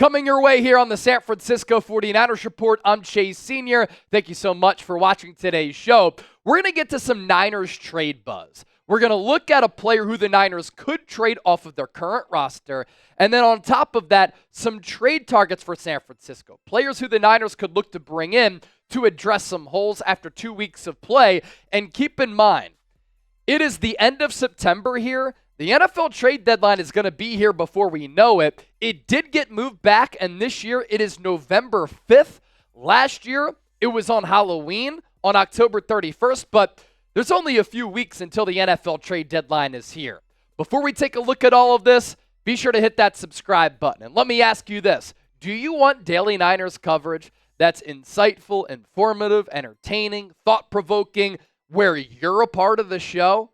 Coming your way here on the San Francisco 49ers Report, I'm Chase Sr. Thank you so much for watching today's show. We're going to get to some Niners trade buzz. We're going to look at a player who the Niners could trade off of their current roster, and then on top of that, some trade targets for San Francisco. Players who the Niners could look to bring in to address some holes after 2 weeks of play. And keep in mind, it is the end of September here. The NFL trade deadline is going to be here before we know it. It did get moved back, and this year it is November 5th. Last year, it was on Halloween on October 31st, but there's only a few weeks until the NFL trade deadline is here. Before we take a look at all of this, be sure to hit that subscribe button. And let me ask you this. Do you want daily Niners coverage that's insightful, informative, entertaining, thought-provoking, where you're a part of the show?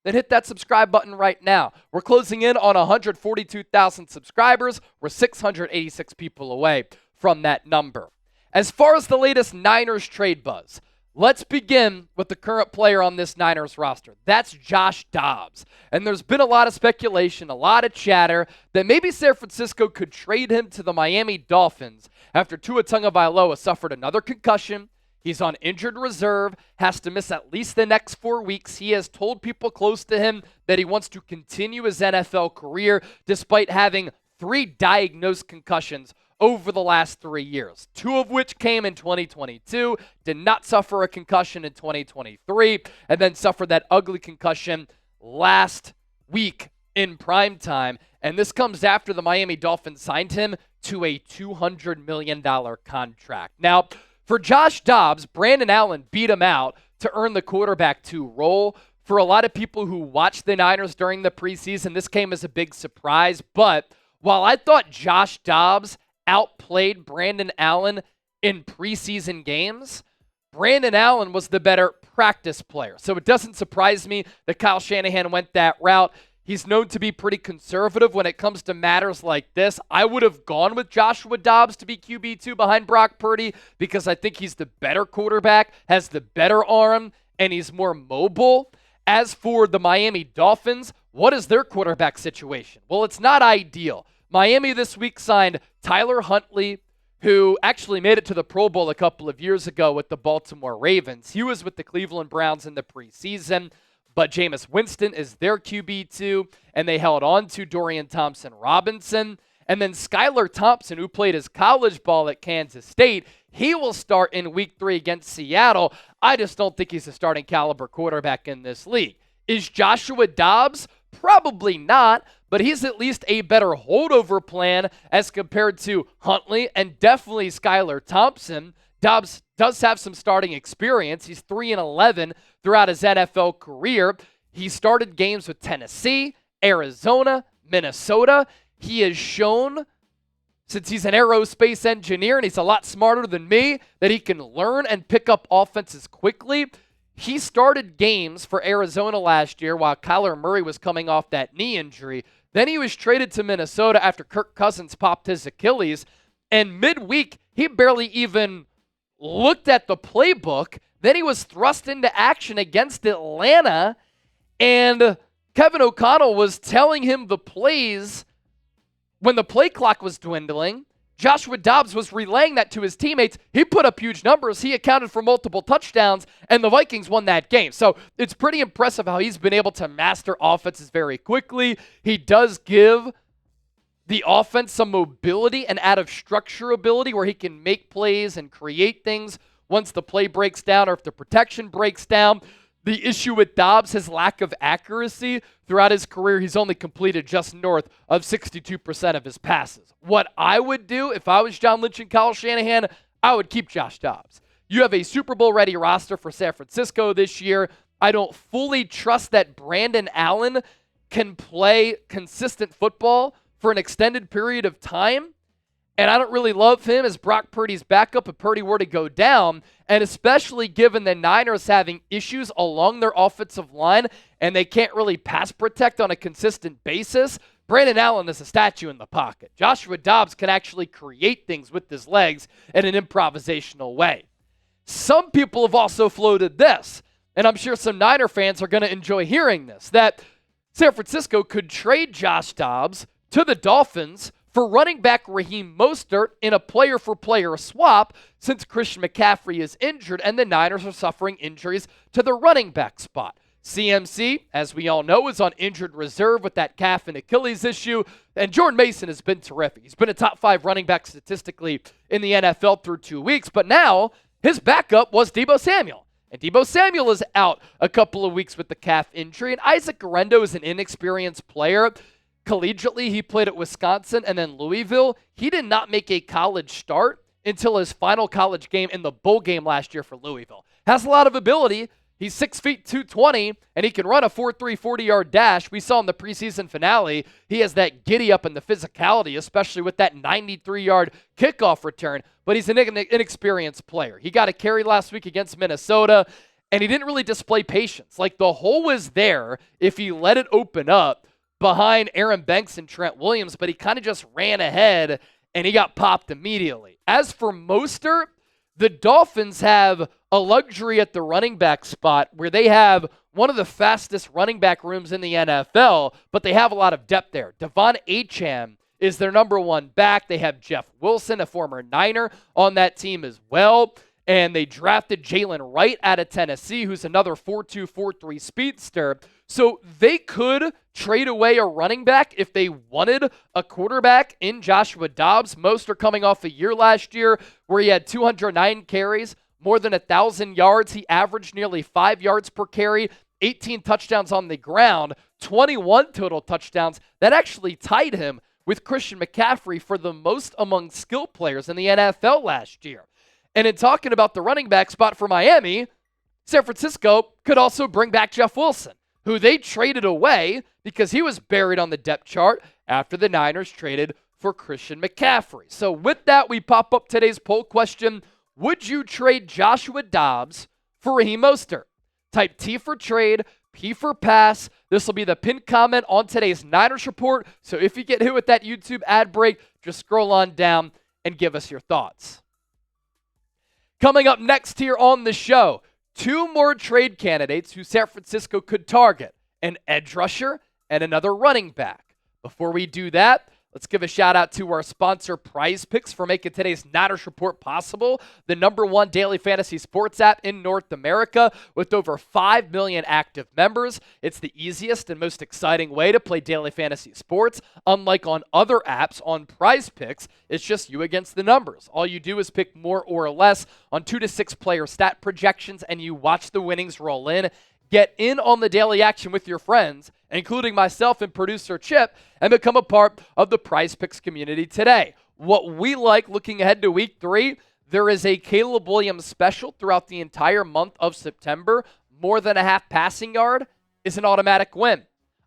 Then hit that subscribe button right now. We're closing in on 142,000 subscribers. We're 686 people away from that number. As far as the latest Niners trade buzz, let's begin with the current player on this Niners roster. That's Josh Dobbs. And there's been a lot of speculation, a lot of chatter that maybe San Francisco could trade him to the Miami Dolphins after Tua Tagovailoa suffered another concussion. He's on injured reserve, has to miss at least the next 4 weeks. He has told people close to him that he wants to continue his NFL career despite having 3 diagnosed concussions over the last 3 years, 2 of which came in 2022, did not suffer a concussion in 2023, and then suffered that ugly concussion last week in prime time. And this comes after the Miami Dolphins signed him to a $200 million contract. Now, for Josh Dobbs, Brandon Allen beat him out to earn the quarterback 2 role. For a lot of people who watched the Niners during the preseason, this came as a big surprise. But while I thought Josh Dobbs outplayed Brandon Allen in preseason games, Brandon Allen was the better practice player. So it doesn't surprise me that Kyle Shanahan went that route. He's known to be pretty conservative when it comes to matters like this. I would have gone with Joshua Dobbs to be QB2 behind Brock Purdy because I think he's the better quarterback, has the better arm, and he's more mobile. As for the Miami Dolphins, what is their quarterback situation? Well, it's not ideal. Miami this week signed Tyler Huntley, who actually made it to the Pro Bowl a couple of years ago with the Baltimore Ravens. He was with the Cleveland Browns in the preseason. But Jameis Winston is their QB2, and they held on to Dorian Thompson-Robinson. And then Skylar Thompson, who played his college ball at Kansas State, he will start in Week 3 against Seattle. I just don't think he's a starting caliber quarterback in this league. Is Joshua Dobbs? Probably not, but he's at least a better holdover plan as compared to Huntley and definitely Skylar Thompson. Dobbs does have some starting experience. He's 3-11 throughout his NFL career. He started games with Tennessee, Arizona, Minnesota. He has shown, since he's an aerospace engineer and he's a lot smarter than me, that he can learn and pick up offenses quickly. He started games for Arizona last year while Kyler Murray was coming off that knee injury. Then he was traded to Minnesota after Kirk Cousins popped his Achilles. And midweek, he barely even looked at the playbook. Then he was thrust into action against Atlanta, and Kevin O'Connell was telling him the plays when the play clock was dwindling. Joshua Dobbs was relaying that to his teammates. He put up huge numbers. He accounted for multiple touchdowns, and the Vikings won that game. So it's pretty impressive how he's been able to master offenses very quickly. He does give the offense some mobility and out of structure ability where he can make plays and create things once the play breaks down or if the protection breaks down. The issue with Dobbs, his lack of accuracy. Throughout his career, he's only completed just north of 62% of his passes. What I would do if I was John Lynch and Kyle Shanahan, I would keep Josh Dobbs. You have a Super Bowl ready roster for San Francisco this year. I don't fully trust that Brandon Allen can play consistent football for an extended period of time. And I don't really love him as Brock Purdy's backup if Purdy were to go down, and especially given the Niners having issues along their offensive line and they can't really pass protect on a consistent basis. Brandon Allen is a statue in the pocket. Joshua Dobbs can actually create things with his legs in an improvisational way. Some people have also floated this, and I'm sure some Niner fans are going to enjoy hearing this, that San Francisco could trade Josh Dobbs to the Dolphins for running back Raheem Mostert in a player-for-player swap since Christian McCaffrey is injured and the Niners are suffering injuries to the running back spot. CMC, as we all know, is on injured reserve with that calf and Achilles issue, and Jordan Mason has been terrific. He's been a top 5 running back statistically in the NFL through 2 weeks, but now his backup was Deebo Samuel. And Deebo Samuel is out a couple of weeks with the calf injury, and Isaac Guerendo is an inexperienced player. Collegiately, he played at Wisconsin and then Louisville. He did not make a college start until his final college game in the bowl game last year for Louisville. Has a lot of ability. He's 6 feet 220, and he can run a 4.3 40-yard dash. We saw in the preseason finale, he has that giddy up in the physicality, especially with that 93-yard kickoff return, but he's an inexperienced player. He got a carry last week against Minnesota, and he didn't really display patience. Like, the hole was there if he let it open up behind Aaron Banks and Trent Williams, but he kind of just ran ahead, and he got popped immediately. As for Mostert, the Dolphins have a luxury at the running back spot where they have one of the fastest running back rooms in the NFL, but they have a lot of depth there. Devon Achane is their number 1 back. They have Jeff Wilson, a former Niner, on that team as well. And they drafted Jalen Wright out of Tennessee, who's another 4.2, 4.3 speedster. So they could trade away a running back if they wanted a quarterback in Joshua Dobbs. Mostert coming off a year last year where he had 209 carries, more than 1,000 yards. He averaged nearly 5 yards per carry, 18 touchdowns on the ground, 21 total touchdowns. That actually tied him with Christian McCaffrey for the most among skill players in the NFL last year. And in talking about the running back spot for Miami, San Francisco could also bring back Jeff Wilson, who they traded away because he was buried on the depth chart after the Niners traded for Christian McCaffrey. So with that, we pop up today's poll question. Would you trade Joshua Dobbs for Raheem Mostert? Type T for trade, P for pass. This will be the pinned comment on today's Niners Report. So if you get hit with that YouTube ad break, just scroll on down and give us your thoughts. Coming up next here on the show, 2 more trade candidates who San Francisco could target, an edge rusher and another running back. Before we do that, let's give a shout out to our sponsor, PrizePicks, for making today's Niners Report possible. The #1 daily fantasy sports app in North America with over 5 million active members. It's the easiest and most exciting way to play daily fantasy sports. Unlike on other apps, on PrizePicks, it's just you against the numbers. All you do is pick more or less on 2 to 6 player stat projections, and you watch the winnings roll in. Get in on the daily action with your friends, including myself and producer Chip, and become a part of the PrizePicks community today. What we like looking ahead to week 3, there is a Caleb Williams special throughout the entire month of September. More than a half passing yard is an automatic win.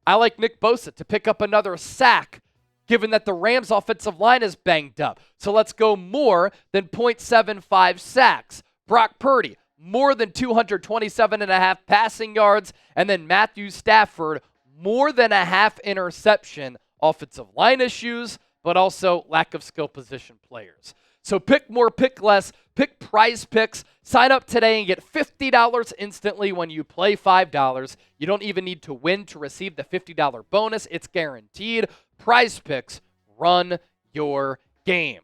I like Nick Bosa to pick up another sack, given that the Rams' offensive line is banged up. So let's go more than 0.75 sacks. Brock Purdy, more than 227.5 passing yards. And then Matthew Stafford, more than a half interception. Offensive line issues, but also lack of skill position players. So pick more, pick less, pick PrizePicks. Sign up today and get $50 instantly when you play $5. You don't even need to win to receive the $50 bonus. It's guaranteed. PrizePicks, run your game.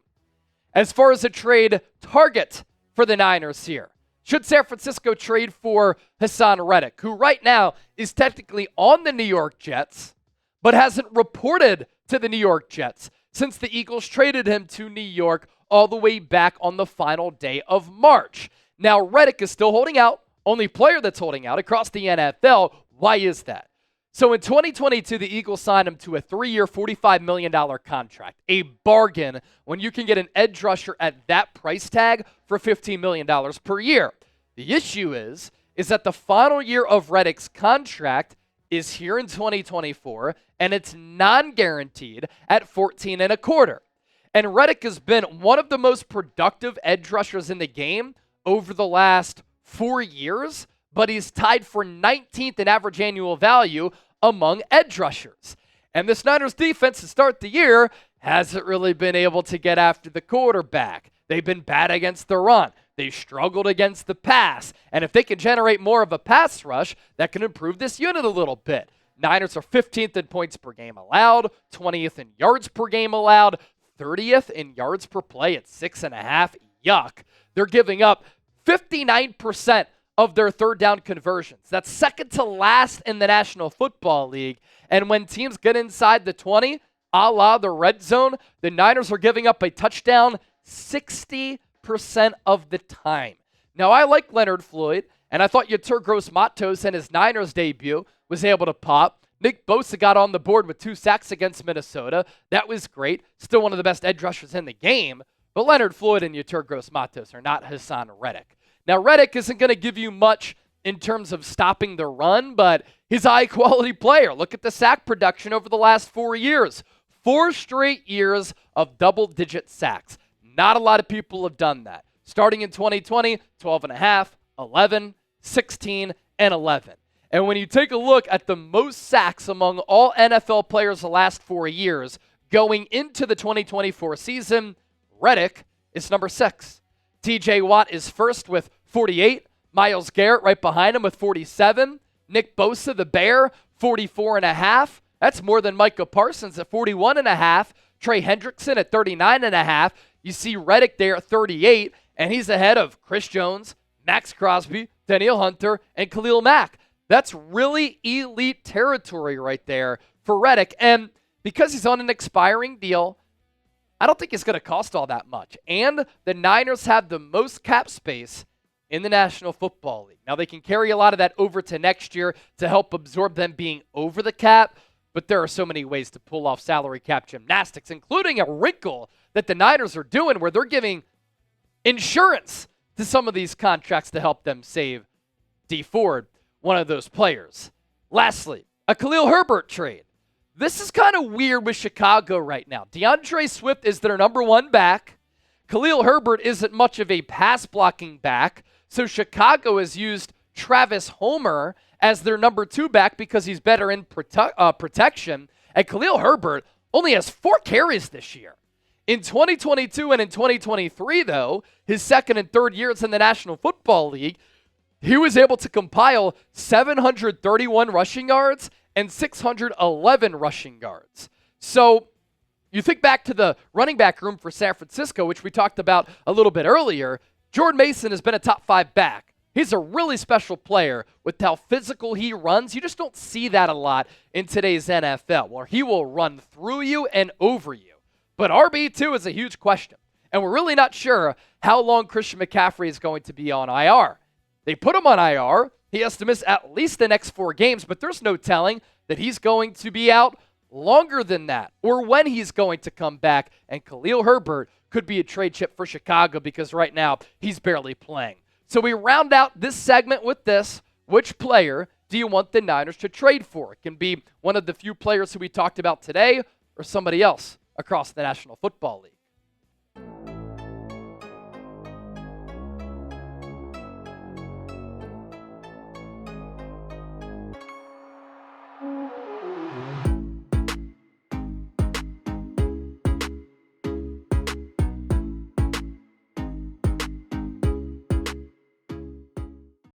As far as a trade target for the Niners here, should San Francisco trade for Haason Reddick, who right now is technically on the New York Jets, but hasn't reported to the New York Jets since the Eagles traded him to New York all the way back on the final day of March. Now, Reddick is still holding out, only player that's holding out across the NFL. Why is that? So in 2022, the Eagles signed him to a 3-year, $45 million contract, a bargain when you can get an edge rusher at that price tag for $15 million per year. The issue is that the final year of Reddick's contract is here in 2024, and it's non-guaranteed at 14.25. And Reddick has been one of the most productive edge rushers in the game over the last 4 years, but he's tied for 19th in average annual value among edge rushers. And this Niners defense to start the year hasn't really been able to get after the quarterback. They've been bad against the run. They struggled against the pass. And if they can generate more of a pass rush, that can improve this unit a little bit. Niners are 15th in points per game allowed, 20th in yards per game allowed, 30th in yards per play at 6.5. Yuck. They're giving up 59% of their third down conversions. That's second to last in the National Football League. And when teams get inside the 20, a la the red zone, the Niners are giving up a touchdown 60% of the time. Now, I like Leonard Floyd, and I thought Yetur Gross-Matos in his Niners debut was able to pop. Nick Bosa got on the board with 2 sacks against Minnesota. That was great. Still one of the best edge rushers in the game. But Leonard Floyd and Yetur Gross-Matos are not Haason Reddick. Now, Reddick isn't going to give you much in terms of stopping the run, but he's a high-quality player. Look at the sack production over the last 4 years. 4 straight years of double-digit sacks. Not a lot of people have done that. Starting in 2020, 12.5, 11, 16, and 11. And when you take a look at the most sacks among all NFL players the last 4 years, going into the 2024 season, Reddick is number 6. TJ Watt is first with 48. Myles Garrett right behind him with 47. Nick Bosa, the Bear, 44.5. That's more than Micah Parsons at 41.5. Trey Hendrickson at 39.5. You see Reddick there at 38, and he's ahead of Chris Jones, Max Crosby, Danielle Hunter, and Khalil Mack. That's really elite territory right there for Reddick. And because he's on an expiring deal, I don't think it's going to cost all that much. And the Niners have the most cap space in the National Football League. Now, they can carry a lot of that over to next year to help absorb them being over the cap, but there are so many ways to pull off salary cap gymnastics, including a wrinkle that the Niners are doing where they're giving insurance to some of these contracts to help them save D Ford, one of those players. Lastly, a Khalil Herbert trade. This is kind of weird with Chicago right now. DeAndre Swift is their number 1 back. Khalil Herbert isn't much of a pass-blocking back, so Chicago has used Travis Homer as their number 2 back because he's better in protection. And Khalil Herbert only has 4 carries this year. In 2022 and in 2023, though, his second and third years in the National Football League, he was able to compile 731 rushing yards and 611 rushing yards. So you think back to the running back room for San Francisco, which we talked about a little bit earlier. Jordan Mason has been a top 5 back. He's a really special player with how physical he runs. You just don't see that a lot in today's NFL, where he will run through you and over you. But RB2 is a huge question, and we're really not sure how long Christian McCaffrey is going to be on IR. They put him on IR. He has to miss at least the next 4 games, but there's no telling that he's going to be out longer than that or when he's going to come back. And Khalil Herbert could be a trade chip for Chicago because right now he's barely playing. So we round out this segment with this. Which player do you want the Niners to trade for? It can be one of the few players who we talked about today or somebody else across the National Football League.